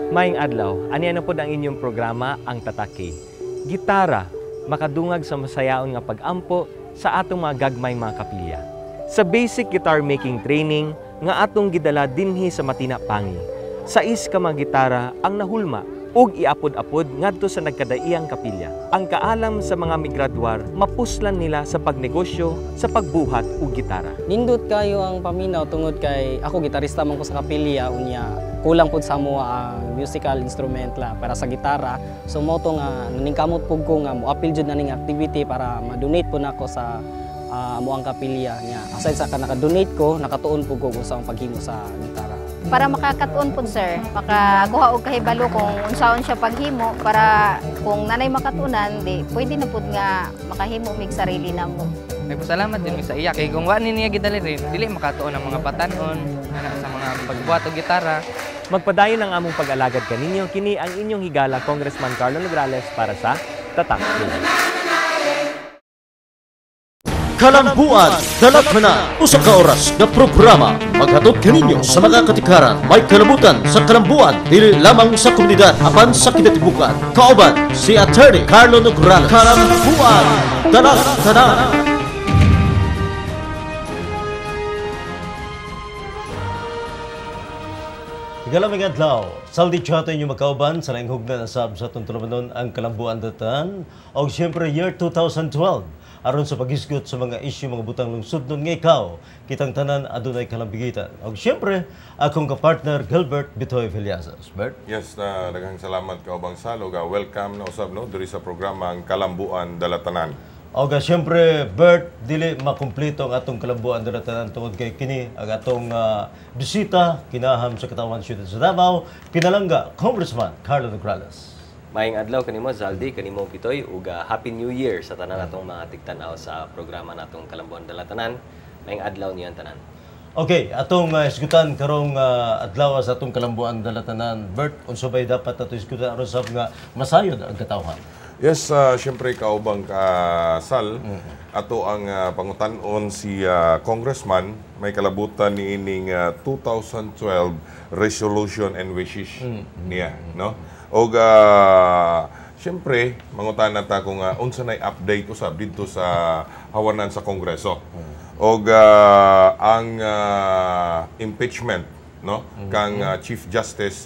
Maayong adlaw, aniya na po ang inyong programa, Ang Tatake. Gitara, makadungag sa masayaon nga pag-ampo sa atong mga gagmay mga kapilya. Sa basic guitar making training nga atong gidala dinhi sa Matina Pangi. Sais ka mga gitara ang nahulma ug iapod-apod ngadto sa nagkadaiyang kapilya. Ang kaalam sa mga migraduar, mapuslan nila sa pagnegosyo, sa pagbuhat og gitara. Nindot kayo ang paminaw tungod kay ako gitarista man ko sa kapilya unya kulang pud sa mo ang musical instrument la para sa gitara. So mo to nga naningkamot pud ko nga moapil jud na ning activity para ma-donate pud nako sa amo ang kapilya niya. Aside sa naka-donate ko, nakatuon pud ko sa paghimo sa gitara. Para makakatuon po sir, makakuha og kahibalo kung unsaon siya paghimo para kung nanay makatunan, di pwede na pud nga makahimo mig sarili namo. May pasalamat din mi sa iya kay kung wa ni niya gidali rin, dili makatuon ang mga batanon sa mga pagbuhat og gitara. Magpadayon ang among pag-alagad kaninyo, kini ang inyong higala Congressman Carlo Nograles para sa Tatak TV. Kalambuan, Dalatana, usa ka oras na programa maghatod kaninyo sa mga katikaran may kalabutan sa kalambuan dili lamang sa komunidad apan sa kinatibukan. Kauban si Attorney Carlo Nograles. Kalambuan, Dalatana. Igalamig adlaw, saldi chato inyo makauban sa laing hugna na sab sa tuntulumanon ang Kalambuan Datan o siyempre year 2012 aron sa paghisgot sa mga isyu mga butang lungsod nun nga ikaw kitang tanan adunay kalambigitan. O siyempre akong kapartner Gilbert Bitoy Villazas. Bert? Yes, daghang salamat kaubang salog. Welcome na usab no diri sa programa ang Kalambuan Dalatanan. O siyempre Bert, dili makumpleto ang atong Kalambuan Dalatanan tungod kay kini ang atong bisita kinaham sa Katawan Siyudad sa Davao, pinalangga Congressman Carlo Nograles. Maayong adlaw kanimo Zaldi, kanimo Pitoy ug Happy New Year sa tanan natong mga tigtanaw sa programa natong Kalambuan Dalatanan. Maayong adlaw niyan tanan. Okay, atong isgutan karong adlaw sa atong Kalambuan Dalatanan. Bert, unsa bay dapat ato isgutan aron sa nga masayod ang katawhan? Yes, siyempre kaubang Sal, ato ang pangutanon si Congressman may kalabutan ni ining 2012 resolution and wishes niya, no? Og siyempre mangutan nata kung unsa nay update usab dito sa hawanan sa Kongreso. Og ang impeachment, no, kang Chief Justice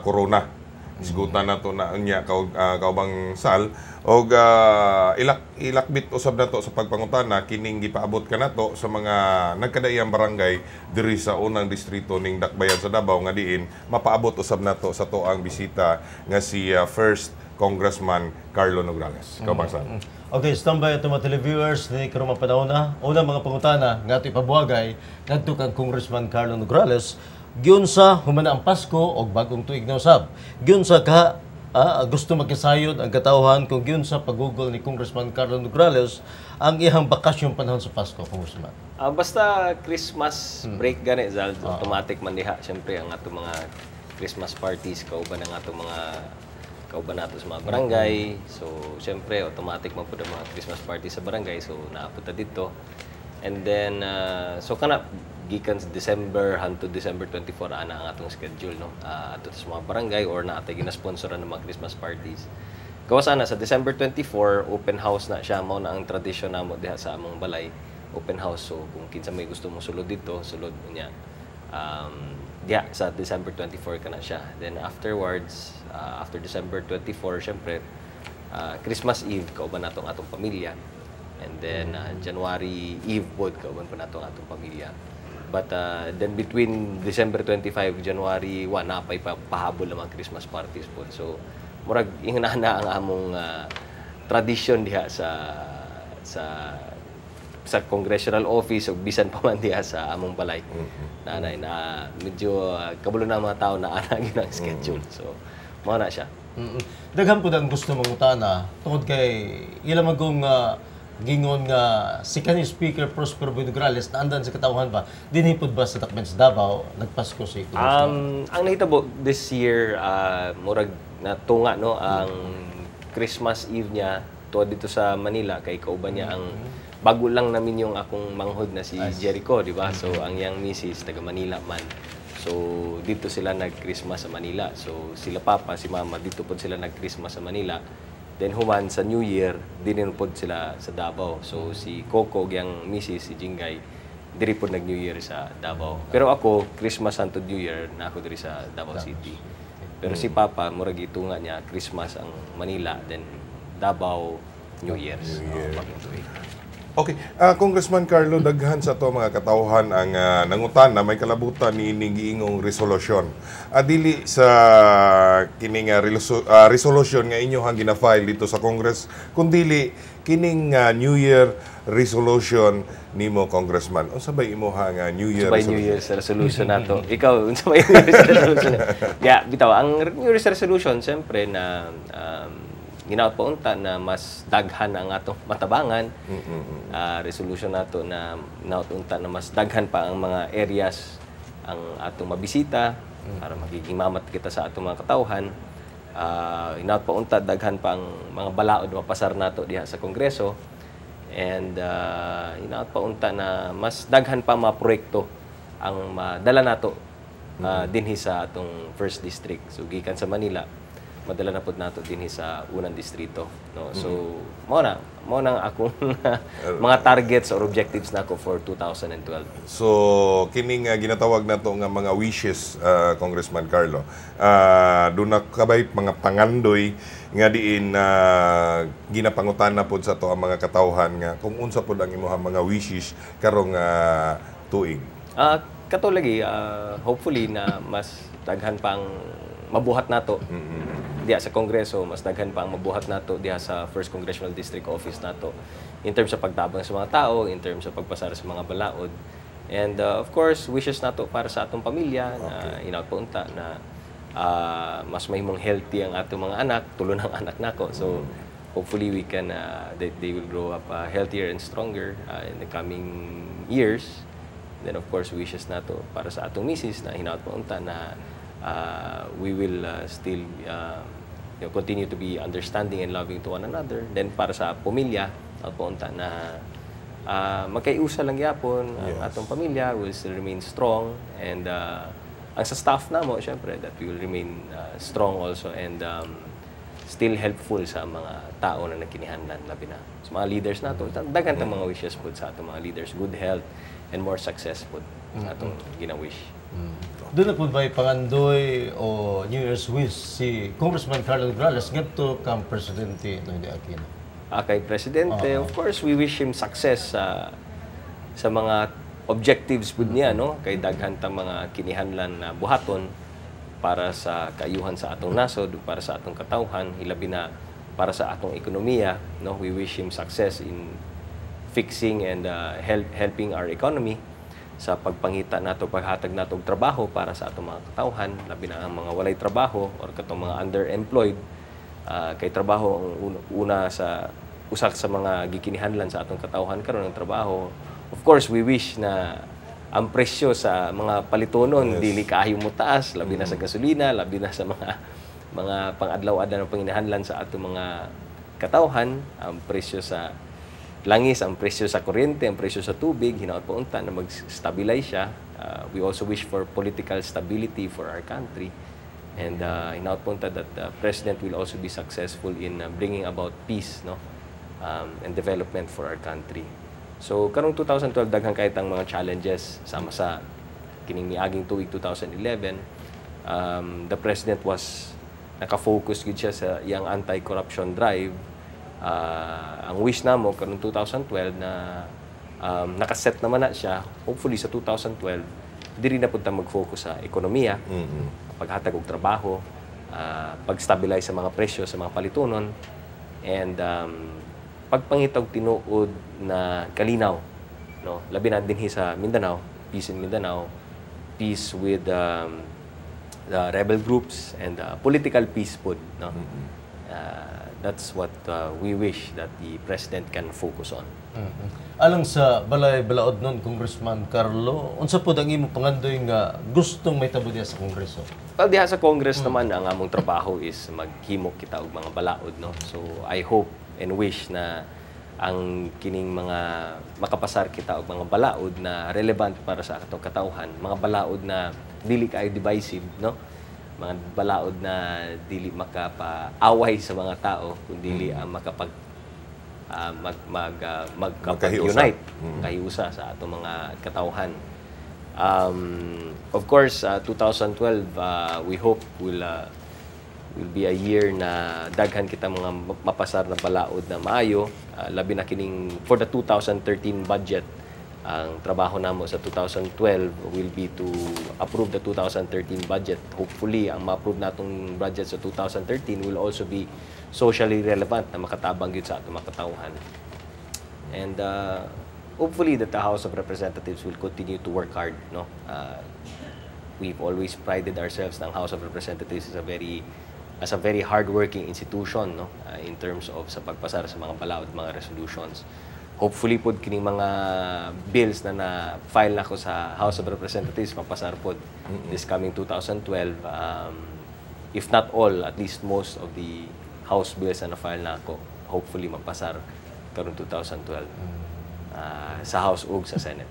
Corona. Isgutan na to na niya kaubang Sal og ilakbit usab nato sa pagpangutana kining gipaabot kanato sa mga nagkadaiyang barangay diri sa unang distrito ning Dakbayan sa Davao nga diin mapaabot usab nato sa toang bisita nga si First Congressman Carlo Nograles. Kaubang Sal. Okay, standby ito mga televiewers ni karong panahon na. Una mga pangutana nga ito ipabuhagay ngadto kang Congressman Carlo Nograles. Giyon sa humana ang Pasko o bagong tuig na usab. Giyon sa gusto magkasayod ang katawhan kung giyon sa pagugol ni Congressman Carlo Nograles ang iyang bakasyon panahon sa Pasko, Congressman. Basta Christmas break gani Zal, automatic man diha siyempre ang ato mga Christmas parties kauban ang ato mga kauban nato sa mga barangay. So siyempre automatic man pud ang mga Christmas party sa barangay so naapunta dito. And then so kana gikan sa December hanto December 24 ana ang atong schedule no ato sa mga barangay or na atay gina-sponsoran ng mga Christmas parties. Gawas ana sa December 24 open house na siya mao na ang tradisyon namo diha sa among balay, open house. So kung kinsa may gusto mo sulod dito, sulod niya. Diha sa December 24 kana siya. Then afterwards after December 24 syempre Christmas Eve kauban natong atong pamilya. And then January Eve pod kauban pa natong atong pamilya. But then between December 25, January 1, napay pahabol ang mga Christmas parties po. So, murag ingnana ang among tradition diha sa congressional office o bisan pa man diha sa among balay. Nanay na medyo kabulo na mga tao na ana ginang schedule. So, mo na siya. Daghan pud ang gusto mangutana tungod kay ila magong gingon nga si kanhi Speaker Prosper Boy Nograles naandan sa katawhan ba dinhi pud ba sa Dakbayan sa Davao nagpasko si ang nahitabo this year murag natunga no ang Christmas Eve niya tuwa dito sa Manila kay kauban niya ang bago lang namin yung akong manghod na si Jericho, di ba? So ang yang misis taga Manila man. So dito sila nag-Christmas sa Manila. So sila papa, si mama dito po sila nag-Christmas sa Manila. Then human sa New Year, din po sila sa Davao. So si Coco, yang misis, si Jingay, diri po nag-New Year sa Davao. Pero ako, Christmas and New Year, na ako diri sa Davao City. Pero si Papa, murag itunga niya, Christmas ang Manila, then Davao, New Year's. Bagong tuig. Okay, Congressman Carlo, daghan sa to mga katawhan ang nangutan na may kalabutan ni giingong resolusyon. Dili sa kining resolution nga inyo hang gina-file dito sa Congress, kundili kining New Year resolution nimo, Congressman. Unsa bay imo hang New Year Sabay resolution? New Year's resolution nato. Ikaw, unsa ba yung New Year's resolution? Yeah, bitaw, ang New Year's resolution, siyempre na ginaot pa unta na mas daghan ang atong matabangan. Resolution nato na ginaot unta na mas daghan pa ang mga areas ang atong mabisita para magiging mamat kita sa atong mga katawhan. Ginaot pa unta daghan pa ang mga balaod mapasar nato diha sa Kongreso. And ginaot pa unta na mas daghan pa mga proyekto ang madala nato dinhi sa atong first district. So gikan sa Manila, madala na po nato din sa unang distrito, no. So mao na akong mga targets or objectives nako for 2012. So kining ginatawag nato nga mga wishes, Congressman Carlo, doon na kabay mga pangandoy nga diin ginapangutan na pod sa to ang mga katawhan nga kung unsa pod ang imuha mga wishes karong tuig. Katulagi, hopefully na mas daghan pang mabuhat nato diha sa Kongreso, mas daghan pa ang mabuhat nato diha sa First Congressional District Office nato in terms sa pagtabang sa mga tao, in terms sa pagpasar sa mga balaod. And of course, wishes nato para sa atong pamilya na inapunta na mas mahimong healthy ang atong mga anak, tulo ng anak nako. So hopefully we can they will grow up healthier and stronger in the coming years. Then of course, wishes nato para sa atong misis na hinapunta na we will still continue to be understanding and loving to one another. Then para sa pamilya, punta na magkaiusa lang yapon ang atong pamilya will still remain strong, and ang sa staff na mo, syempre, that we will remain strong also and still helpful sa mga tao na nagkinihanlan, labi na sa mga leaders nato. Daghan tang mga wishes po sa atong mga leaders, good health and more success po sa atong gina-wish. Doon na po ba pangandoy o New Year's wish si Congressman Carlo Nograles ngadto kang presidente Noynoy Aquino? Kay Presidente, of course, we wish him success sa mga objectives po niya, no? Kay daghan ta mga kinihanlan na buhaton para sa kaayuhan sa atong nasod, para sa atong katawhan, hilabi na para sa atong ekonomiya, no? We wish him success in fixing and helping our economy sa pagpangita nato, paghatag nato og trabaho para sa atong mga katawhan, labi na ang mga walay trabaho or katong mga underemployed. Kay trabaho ang una sa usak sa mga gikinihanlan sa atong katawhan karon ng trabaho. Of course, we wish na ang presyo sa mga palitonon dili kaayo mo taas, labi na sa gasolina, labi na sa mga pang-adlaw-adlaw na panginahanlan sa atong mga katawhan. Ang presyo sa langis, ang presyo sa kuryente, ang presyo sa tubig, hinaot pa unta na mag-stabilize siya. We also wish for political stability for our country. And hinaot pa unta that the President will also be successful in bringing about peace, no, and development for our country. So, karong 2012, daghang kahit ang mga challenges sama sa kining miaging tuig 2011. The President was nakafocus gid siya sa iyang anti-corruption drive. Ang wish namo karong 2012 na nakaset naman na siya, hopefully sa 2012 diri na pud ta mag-focus sa ekonomiya, paghatag og trabaho, pag-stabilize sa mga presyo sa mga palitonon, and pagpangita og tinuod na kalinaw, no, labi na dinhi sa Mindanao, peace in Mindanao, peace with the rebel groups, and political peace pud, no. That's what we wish that the President can focus on. Alang sa balay balaod nun, Congressman Carlo, unsa po ang imo pangandoy nga gustong may tabo diha sa Kongreso? Well, diha sa Congress naman, ang among trabaho is maghimok kita og mga balaod, no. So I hope and wish na ang kining mga makapasar kita og mga balaod na relevant para sa atong katawhan, mga balaod na dili kaayo divisive, no? Mga balaod na dili makapaaway sa mga tao kundi ang makapag magkapag-unite, kahiusa sa atong mga katawhan. Of course, 2012 we hope will be a year na daghan kita mga mapasar na balaod na maayo, labi na kining for the 2013 budget. Ang trabaho namo sa 2012 will be to approve the 2013 budget. Hopefully, ang ma-approve natong budget sa 2013 will also be socially relevant na makatabang gyud sa atong makatawhan. And hopefully that the House of Representatives will continue to work hard, no? We've always prided ourselves na ang House of Representatives is a very hardworking institution, no? In terms of sa pagpasar sa mga balaod, mga resolutions. Hopefully pod kining mga bills na na-file nako sa House of Representatives mapasar pod this coming 2012. If not all, at least most of the House bills na na-file nako, hopefully mapasar karon 2012 sa House ug sa Senate.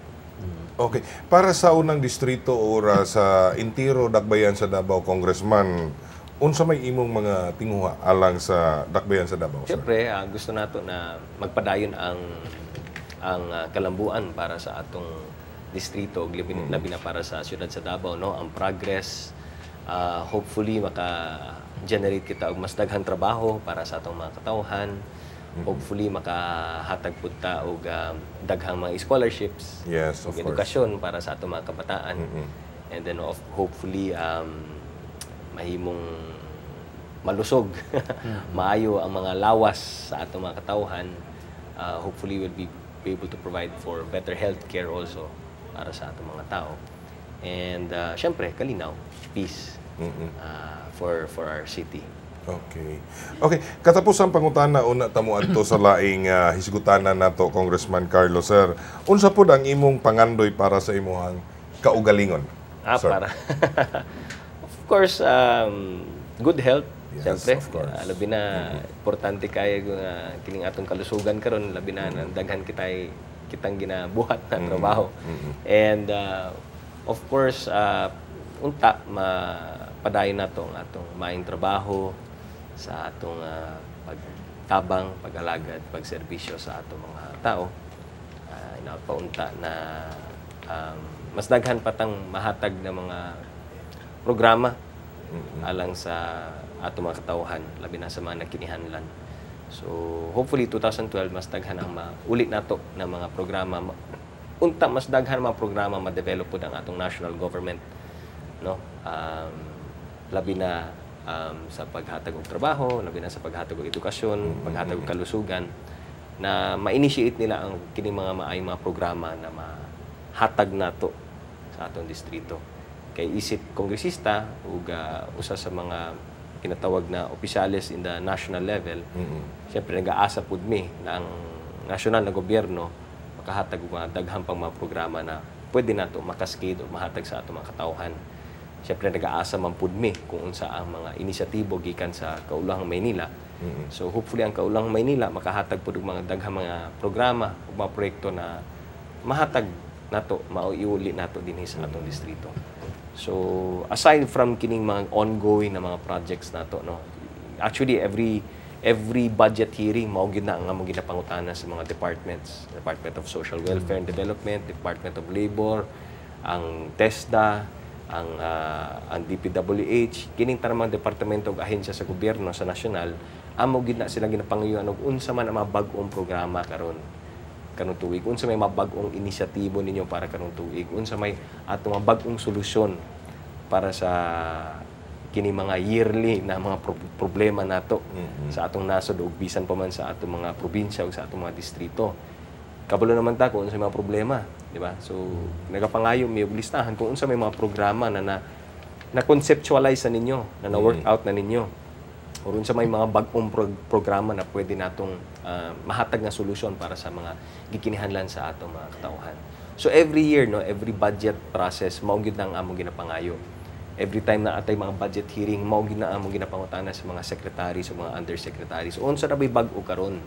Okay. Para sa unang distrito o sa Intiro, Dakbayan sa Davao, Congressman, unsa may imong mga tinguha alang sa Dakbayan sa Davao, sir? Siyempre, gusto nato na magpadayon ang kalambuan para sa atong distrito, labi na para sa siyudad sa Davao, no? Ang progress, hopefully maka-generate kita og mas daghang trabaho para sa atong mga katawhan. Hopefully makahatag pud ta og daghang mga scholarships, Yes, of course. edukasyon para sa atong mga kabataan. And then hopefully mahimong malusog, maayo ang mga lawas sa atong mga katawhan. Hopefully we'll be able to provide for better health care also para sa atong mga tao. And syempre, kalinaw, peace for our city. Okay. Okay, katapos ang pangutana una tamo adto sa laing hisgutanan nato, Congressman Carlo, sir. Unsa pod ang imong pangandoy para sa imong kaugalingon? Sir? Para of course, good health. Yes, Siyempre, of course. labi na importante kay kining atong kalusugan karon, labi na daghan kitang ginabuhat na trabaho. And of course, unta mapadayon nato ang atong maayong trabaho sa atong pagtabang, pag-alagad, pagserbisyo sa atong mga tao. Inapaunta na mas daghan patang mahatag na mga programa alang sa atong mga katawhan, labi na sa mga nagkinihanlan. So, hopefully 2012 mas daghan ang maulit nato na mga programa. Unta mas daghan mga programa ma-develop pud ang atong national government, no? Labi na sa paghatag og trabaho, labi na sa paghatag og edukasyon, paghatag og kalusugan, na ma-initiate nila ang kining mga maayong mga programa na mahatag nato sa atong distrito. Kay isip kongresista ug usa sa mga tinatawag na opisyales in the national level, siyempre nag-aasa pud mi na ang nasyonal na gobyerno makahatag og mga daghang pang mga programa na pwede nato makaskade o mahatag sa atong mga katawhan. Siyempre nag-aasa man pud mi kung unsa ang mga inisyatibo gikan sa Kaulahang Maynila. So hopefully ang Kaulahang Maynila makahatag pud og mga daghang mga programa ug mga proyekto na mahatag nato, maiuli nato dinhi sa atong distrito. So aside from kining mga ongoing na mga projects nato, no, actually every budget hearing mao gyud na ang among ginapangutana sa mga departments, Department of Social Welfare and Development, Department of Labor, ang TESDA, ang DPWH, kining tanang departamento ug ahensya sa gobyerno sa nasyonal, amo gyud na sila ginapanguyuan og unsa man ang mga bag-ong programa karon tuig, unsa may mga bag-ong inisyatibo ninyo para karong tuig, unsa may atong mga bag-ong solusyon para sa kini mga yearly na mga problema nato sa atong nasod ug bisan pa man sa atong mga probinsya ug sa atong mga distrito. Kabalo naman ta kung unsa may mga problema, di ba? So nagapangayo mi og listahan kung unsa may mga programa na conceptualize na ninyo, na work out na ninyo. O unsa may mga bag-ong programa na pwede natong mahatag nga solusyon para sa mga gikinihanlan sa atong mga katawhan. So every year, no, every budget process mao gyud ang among ginapangayo every time na atay mga budget hearing, mao ginaamong ginapangutana sa mga secretary, sa mga undersecretaries. Unsa na may bag-o karon?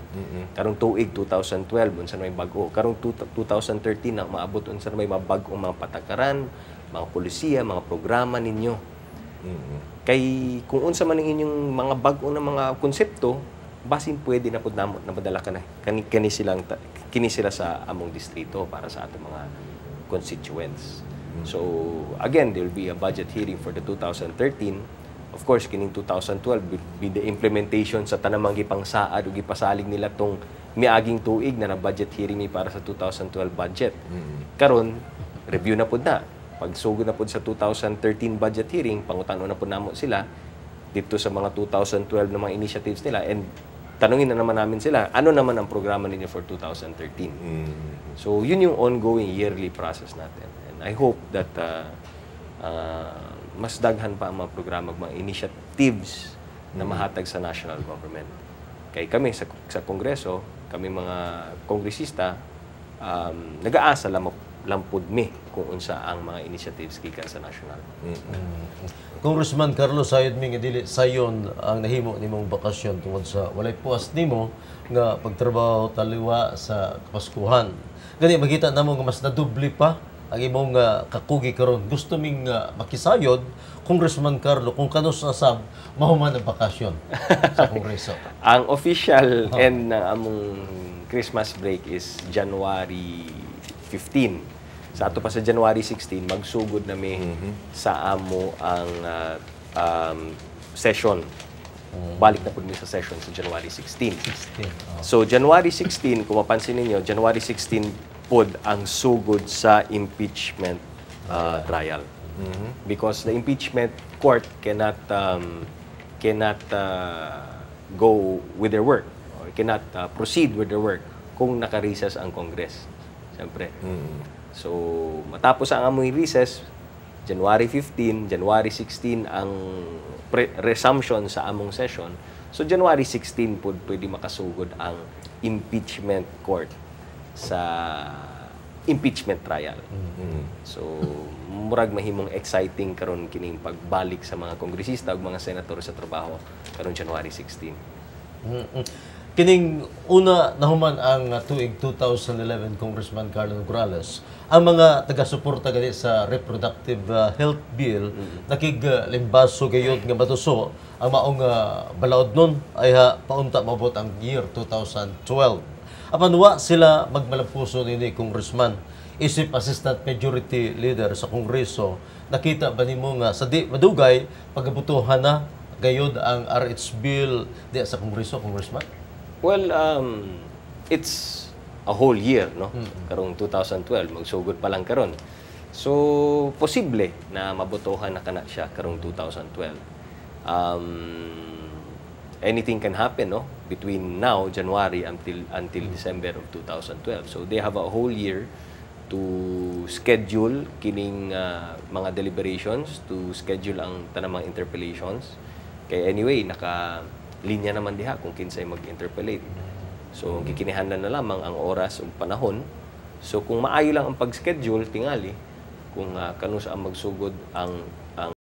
Karong tuig 2012 unsa na may bag-o? Karong 2013 na maabot unsa na may mga bag-o mga patakaran, mga polisiya, mga programa ninyo. Kay kung unsa man ang inyong mga bag-o na mga konsepto, basin pwede na pud namo napadala ka na kini sila sa among distrito para sa atong mga constituents. So, again, there will be a budget hearing for the 2013. Of course, kining 2012 will be the implementation sa tanamang gipangsaad o gipasalig nila tong miaging tuig na budget hearing ni para sa 2012 budget. Karon, review na pud na. Pag sugod na pud sa 2013 budget hearing, pangutano na pud namo sila dito sa mga 2012 na mga initiatives nila and tanungin na naman namin sila, ano naman ang programa ninyo for 2013? So, yun yung ongoing yearly process natin. I hope that mas daghan pa ang mga programa, mga initiatives na mahatag sa national government. Kaya kami sa Kongreso, kami mga kongresista, nag-aasa lampod mi kung unsa ang mga initiatives gikan sa national. Congressman Carlos, sayod mi nga dili sayon ang nahimo nimong bakasyon tungod sa walay puas nimo nga pagtrabaho taliwa sa Kapaskuhan. Gani makita namo nga mas nadubli pa ang imong kakugi karon. Gusto ming makisayod, Congressman Carlo, kung kanos na sab mahuman ang bakasyon sa Kongreso. Ang official end ng among Christmas break is January 15. Sa ato pa sa January 16, magsugod na mi sa amo ang session. Balik na po mi sa session sa January 16. So, January 16, kung mapansin ninyo, January 16 pod ang sugod sa impeachment trial. Because the impeachment court cannot go with their work or cannot proceed with their work kung naka-recess ang Congress. Siyempre. So, matapos ang amoy recess, January 15, January 16 ang resumption sa among session. So, January 16 po pwede makasugod ang impeachment court sa impeachment trial. So, murag mahimong exciting karon kining pagbalik sa mga kongresista ug mga senator sa trabaho karon January 16. Kining una nahuman ang tuig 2011, Congressman Carlo Nograles, ang mga taga-suporta gani sa reproductive health bill nakiglimbaso gayud nga matuso ang maong balaod nun ay paunta mabot ang year 2012. Apan wa sila magmalampuso nini, Congressman, isip Assistant Majority Leader sa Kongreso, nakita ba nimo nga sa di madugay pagabutuhan na gayud ang RH bill di sa Kongreso, Congressman? Well, it's a whole year, no? Karong 2012, magsugod pa lang karon. So, posible na mabutuhan na kana siya karong 2012. Anything can happen, no? Between now, January, until December of 2012. So, they have a whole year to schedule kining mga deliberations, to schedule ang tanang mga interpellations. Kaya anyway, naka-linya naman diha kung kinsay mag-interpellate. So, kikinihanlan na lamang ang oras o panahon. So, kung maayo lang ang pag-schedule, tingali, kung kanus ang magsugod ang